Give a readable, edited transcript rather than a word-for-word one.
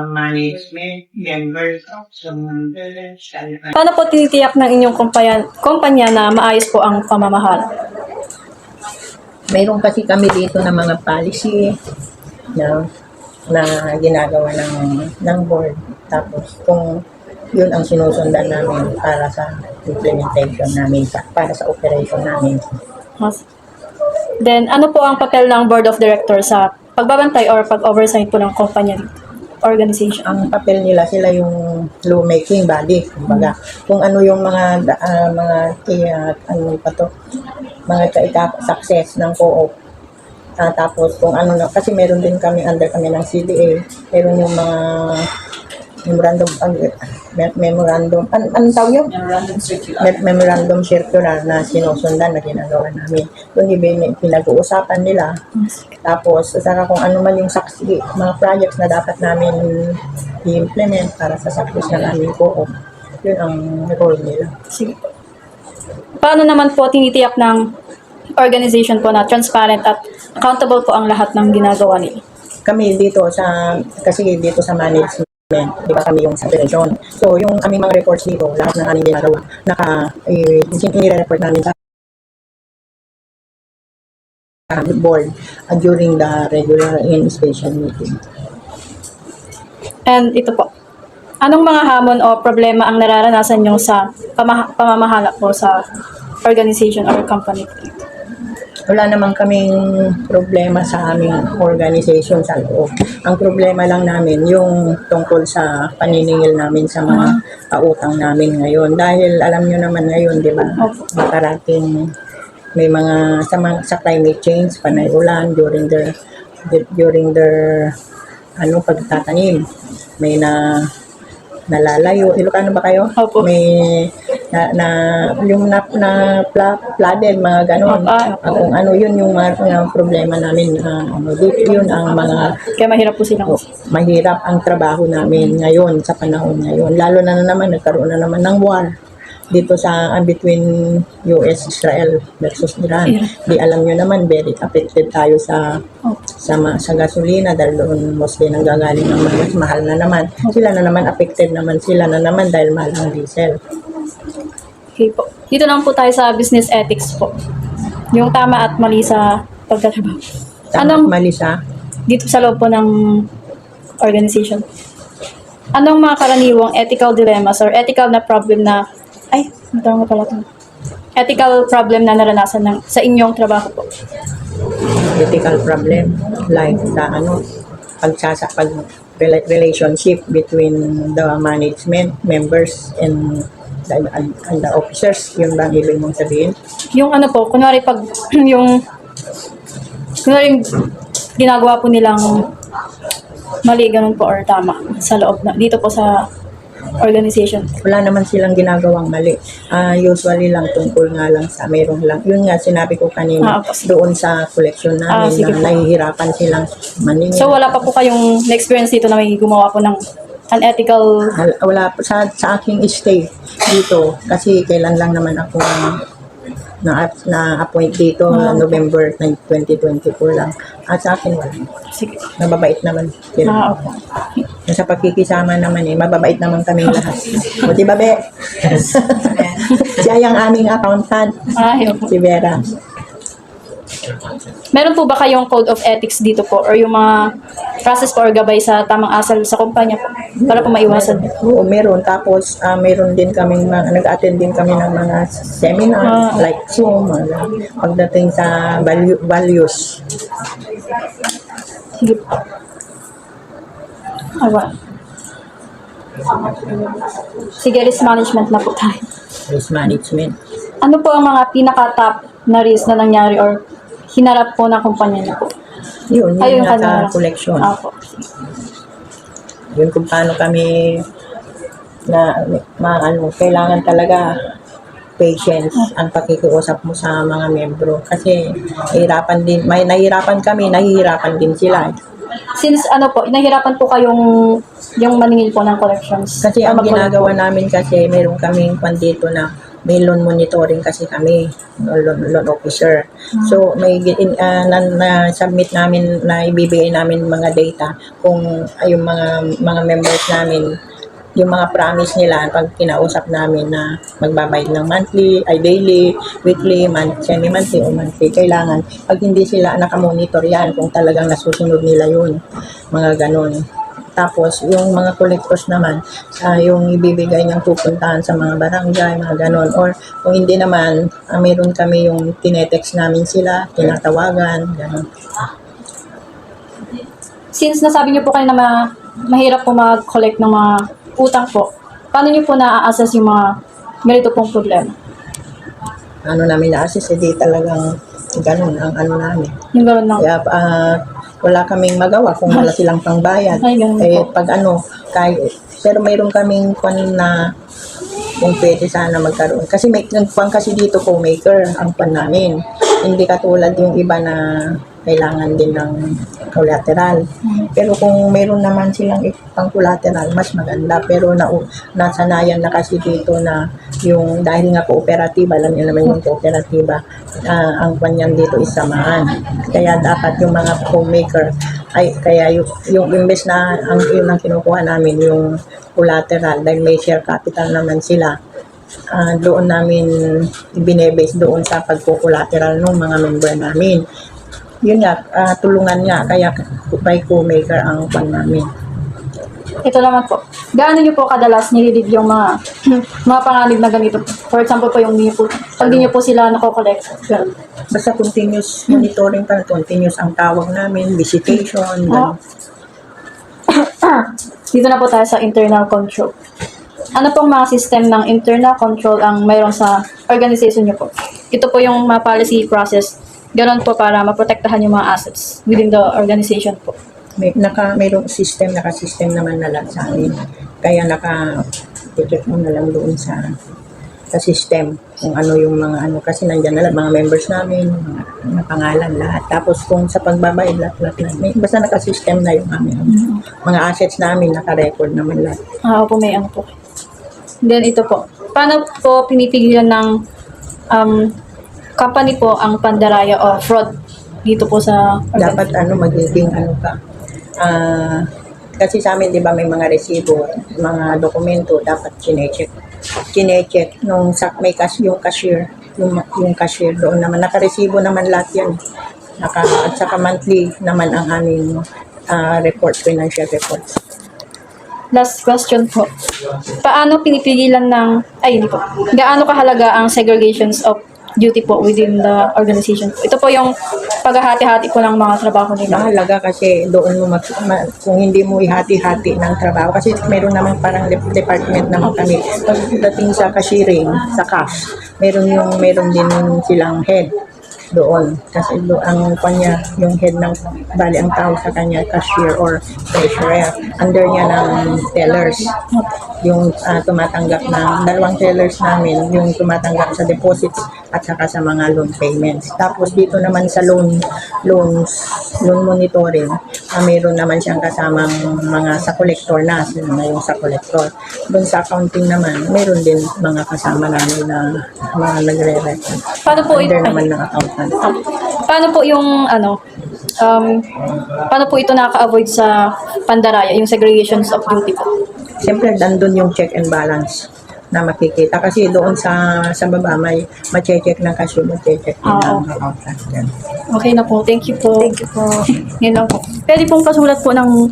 management members of Sumunod. Paano po tinitiyak ng inyong kumpanya na maayos po ang pamamahala? Mayroon kasi kami dito na mga policy na ginagawa ng board. Tapos kung yun ang sinusundan namin para sa implementation namin, para sa operation namin. Then, ano po ang papel ng Board of Directors sa pagbabantay or pag-oversight po ng kumpanya organization? Ang papel nila, sila yung lawmaking body, kumbaga. Kung ano yung mga success ng co-op. Tapos kung ano na, kasi meron din kami, under kami ng CDA, meron yung mga anong tawag yun? Memorandum circular na sinusundan na ginagawa namin. Kung pinag-uusapan nila, tapos saka kung ano man yung mga projects na dapat namin i-implement para sa success na namin co-op, yun ang role nila. Sige. Paano naman po tinitiyak ng organization po na transparent at accountable po ang lahat ng ginagawa nila? Kami dito kasi dito sa management, di ba kami yung operation. So, yung aming mga reports dito, lahat ng aming ginagawa, i-report namin sa board during the regular and special meeting. And ito po, anong mga hamon o problema ang nararanasan nyo sa pamamahala po sa organization or company? Wala naman kaming problema sa aming organization sa loob. Ang problema lang namin yung tungkol sa paniningil namin sa mga pautang namin ngayon. Dahil alam nyo naman ngayon, di ba, makarating may mga sa climate change, panay ulan during their pagtatanim. May nalalayo. Ilocano ba kayo? Opo. May flooded, mga ganon. Kung ano yun yung mga problema namin. Yun ang mga... Kaya mahirap po silang... Mahirap ang trabaho namin ngayon, sa panahon ngayon. Lalo na naman, nagkaroon na naman ng war dito between US, Israel versus Iran. Di alam nyo naman, very affected tayo sa gasolina dahil doon mostly nanggagaling ng mas mahal na naman. Sila na naman affected naman sila na naman dahil mahal ang diesel. Okay po. Dito naman po tayo sa business ethics po. Yung tama at mali sa pagtatrabaho. Mali sa? Dito sa loob po ng organization. Anong mga karaniwang ethical dilemmas or ethical na problem na ethical problem na naranasan sa inyong trabaho po? Ethical problem like relationship between the management members and the officers, yun ba ang ibig mong sabihin? Yung kunwari kunwari ginagawa po nilang mali, ganun po, or tama sa loob dito po sa organization. Wala naman silang ginagawang mali. Usually lang tungkol nga lang sa mayroon lang. Yun nga sinabi ko kanina doon sa collection namin na nahihirapan silang maningil. So wala pa po kayong na-experience dito na may gumawa po ng unethical? Wala po sa aking stay dito kasi kailan lang naman ako na-appoint dito November 2024 lang. At sa akin wala. Sige. Mababait naman sila. Sa pagkikisama naman mababait naman kaming lahat. O di ba, Be? Siya yung aming accountant. Si Vera. Meron po ba kayong code of ethics dito po or yung mga process po or gabay sa tamang asal sa kumpanya po para po maiwasan? Oo, meron. Tapos meron din kaming nag-attend din kami ng mga seminar like Zoom, pagdating sa values. Sige po. Sige, risk management na po tayo. Risk management. Ano po ang mga pinaka-top na risk na nangyari or hinarap po ng kumpanya niyo po? Yun nasa collection. Yun kung paano kami kailangan talaga patience ang pakikiusap mo sa mga membro. Kasi nahihirapan kami, nahihirapan din sila. Since nahirapan po yung maningil po ng collections. Kasi ang ginagawa namin kasi meron kaming dito na may loan monitoring kasi kami, loan officer. So may na-submit namin, na ibibigay namin mga data kung yung mga members namin, yung mga promise nila pag kinausap namin na magbabayad ng monthly, ay daily, weekly, semi-monthly o monthly. Kailangan, pag hindi sila nakamonitor yan, kung talagang nasusunod nila yun, mga ganon. Tapos, yung mga collectors naman, yung ibibigay niyang pupuntahan sa mga barangay, mga ganon. Or kung hindi naman, meron kami yung tinetext namin sila, tinatawagan, ganon. Since nasabi niyo po kayo na mahirap po mag-collect ng mga utang po, paano niyo po na-assess yung mga ganito pong problema? Ano namin na-assess, hindi talagang ganon ang ano namin. Yung gano'n lang. Kaya wala kaming magawa kung wala silang pangbayad. Ay, ganun po. Pag pero mayroon kaming na kung pwede sana magkaroon. Kasi may nagpang kasi dito co-maker ang pan namin. Hindi katulad yung iba na kailangan din ng collateral. Pero kung mayroon naman silang pang collateral, mas maganda. Pero nasanayan na kasi dito na yung dahil nga cooperative, alam niyo naman yung cooperative, ang kanyan dito is samaan. Kaya dapat yung mga homemaker, kaya yung imbes na yun ang kinukuha namin, yung collateral, dahil may share capital naman sila, doon namin binebase doon sa pagkukulateral ng mga member namin. Yun nga, tulungan nga, kaya by co-maker ang pan namin. Ito naman po. Gaano niyo po kadalas nililid yung mga mga panganib na ganito? For example po yung pag di niyo po sila nako-collect. Ganun. Basta continuous monitoring pa, continuous ang tawag namin, visitation, Oh. Dito na po tayo sa internal control. Ano pong mga system ng internal control ang mayroon sa organization niyo po? Ito po yung mga policy process. Ganon po para maprotektahan yung mga assets within the organization po. Mayroong system, naka-system naman na lang sa amin. Kaya check mo na lang doon sa system kung ano yung mga kasi nandyan na lang mga members namin, mga pangalan lahat. Tapos kung sa pagbabayad lahat. Basta naka-system na yung amin. Mga assets namin, naka-record naman lahat. Opo, may ano po. Then ito po. Paano po pinipigilan ng company po ang pandaraya o fraud dito po sa Dapat magiging ka. Kasi sa amin, di ba, may mga resibo, mga dokumento, dapat chinecheck. Chinecheck nung may yung cashier, yung cashier doon naman. Nakaresibo naman lahat yan. At saka monthly naman ang aming report, financial reports. Last question po. Paano pinipigilan hindi po. Gaano kahalaga ang segregations of duty po within the organization? Ito po yung paghahati-hati po ng mga trabaho nila. Mahalaga kasi doon mo kung hindi mo ihati-hati ng trabaho kasi meron naman parang department naman kami. Pagdating sa cashiering, sa cash, meron din silang head doon kasi ang kanya yung head ng ang tao sa kanya cashier or treasurer, under niya ng tellers yung tumatanggap ng dalawang tellers namin, yung tumatanggap sa deposits at saka sa mga loan payments. Tapos dito naman sa loan monitoring, mayroon naman siyang kasamang mga sa collector yung sa collector. Doon sa accounting naman, mayroon din mga kasama namin na mga nagre-record. Paano po Under naman ng accountant. Paano po yung paano po ito nakaka-avoid sa pandaraya, yung segregations of duty po? Siyempre, dandun yung check and balance na makikita. Kasi doon sa baba, may ma-check ng cashier, ma-check din ng accountant. Okay na po. Thank you po. Thank you po. Ngayon lang po. Pwede pong pasulat po ng